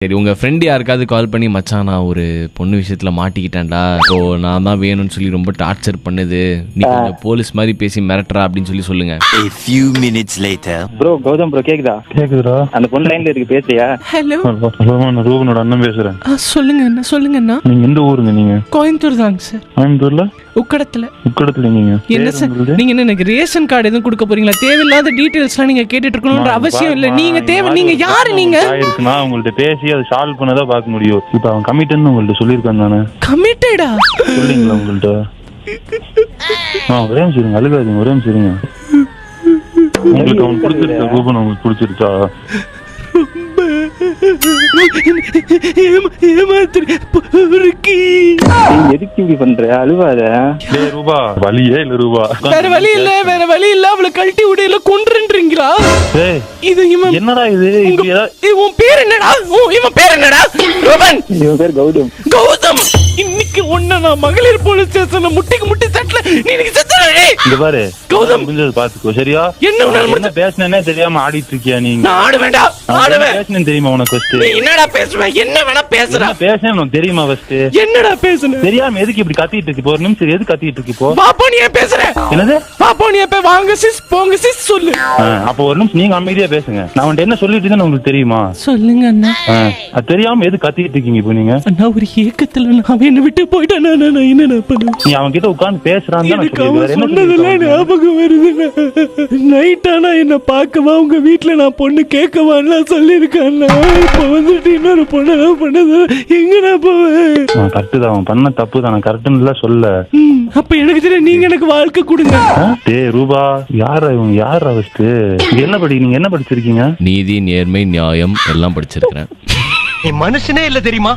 சரி, உங்க ஃப்ரெண்ட் யாருக்காவது கால் பண்ணி மச்சான் நான் ஒரு பொண்ணு விஷயத்துல மாட்டிக்கிட்டேன்டா, ஸோ நான் தான் வேணும்னு சொல்லி ரொம்ப டார்ச்சர் பண்ணுது, நீ கொஞ்சம் போலீஸ் மாதிரி பேசி மிரட்டுறா அப்படின்னு சொல்லி சொல்லுங்க. A few minutes later. Bro Gautham bro கேக்குதா? கேக்குதுடா. அந்த பொண்ணு லைன்ல இருக்கு, பேசுறியா? ஹலோ, நான் ரூபனோட அண்ணன் பேசுறேன். சொல்லுங்க அண்ணா, சொல்லுங்க அண்ணா. நீங்க எந்த ஊருங்க? நீங்க கோயம்புத்தூர் தாங்க சார். கோயம்புத்தூர்ல உக்கடத்துல. உக்கடத்துல நீங்க என்ன சார் நீங்க என்ன எனக்கு ரேஷன் கார்டு எதுவும் கொடுக்க போறீங்களா? தேவையில்லாத டீடைல்ஸ்லாம் நீங்க கேட்டுட்டு இருக்கணும்ன்ற அவசியம் இல்ல. நீங்க தேவை, நீங்க யாரு? நீங்க ஆயிருக்குனா உங்கள்ட்ட பேசி அதை சால்வ் பண்ணதா பார்க்க முடியும். இப்போ அவன் கமிட்டட்னு உங்கள்ட்ட சொல்லியிருக்கான் தானே? கமிட்டடா சொல்றீங்களா உங்கள்ட்ட? ஒரே நிமிஷம் இருங்க, அழுகாதீங்க, ஒரே நிமிஷம் இருங்க. உங்களுக்கு அவன் பிடிச்சிருச்சா? ரூபன் உங்களுக்கு பிடிச்சிருச்சா? எதுக்கு இப்படி பண்ற? அழுவாத. ரூபா வழியே இல்ல ரூபா. வேற வழி இல்ல, வேற வழி இல்ல. அவளை கழட்டி விடையில கொன்றுன்றீங்களா? இது இவன் என்னடா இது? உன் பேர் என்னடா? இவன் பேர் என்னடா? ரூபன். இவன் பேர் கௌதம். கௌதம், இன்னைக்கு ஒண்ணு நான் மகளிர் போலீஸ் ஸ்டேஷன்ல முட்டிக்கு முட்டி தட்டல. நீ எனக்கு செத்துறே. இந்த பாரு கௌதம், கொஞ்சம் பாத்துக்கோ சரியா? என்ன பேசுனே தெரியாம ஆடிட்டு இருக்கியா நீங்க? நான் ஆட வேண்டாம், ஆடுவேன். பேசுனேன் தெரியுமா உனக்கு? ஃபர்ஸ்ட் நீ என்னடா பேசுவ? என்ன வேணா பேசுற. பேசுனேன் உனக்கு தெரியுமா? ஃபர்ஸ்ட் என்னடா பேசுன? தெரியாம எதுக்கு இப்படி கத்திட்டு இருக்கு? ஒரு நிமிஷம் எதுக்கு கத்திட்டு இருக்கு? இப்போ பாப்பா நீ ஏன் பேசுற? என்னது பாப்பா நீ எப்ப வாங்க சிஸ் போங்க சிஸ் சொல்லு. அப்ப ஒரு நிமிஷம் நீங்க அமைதியா பேசுங்க. நான் உன்கிட்ட என்ன சொல்லிட்டு இருக்கேன்னு உங்களுக்கு தெரியுமா? சொல்லுங்க அண்ணா. அது தெரியாம எது கத்திட்டு இருக்கீங்க இப்போ நீங்க? அண்ணா ஒரு ஏக்கத்துல நான் என்ன விட்டு போயிட்டேன். நான் என்ன பண்ண? நீ அவன் கிட்ட உட்கார்ந்து பேசுறான்னு தான் எனக்கு அவன் என்ன சொன்னதெல்லாம் ஞாபகம் வருது. நைட் ஆனா என்ன பார்க்கவா உங்க வீட்டுல நான் பொண்ணு கேட்கவான்னு சொல்லியிருக்கேன். இப்ப வந்துட்டு இன்னொரு பொண்ணு பண்ணது எங்கடா போவேன்? கரெக்ட் அவன் பண்ண தப்பு தான், நான் கரெக்ட்னு சொல்ல. அப்ப எனக்கு தெரியும், நீங்க எனக்கு வாழ்க்கை கொடுங்க. டேய் ரூபா, யாரா இவங்க? யாரா ஃபர்ஸ்ட்? நீங்க என்ன படிச்சிருக்கீங்க? நீதி, நேர்மை, நியாயம் எல்லாம் படிச்சிருக்கிறேன். நீ மனுஷனே இல்ல தெரியுமா?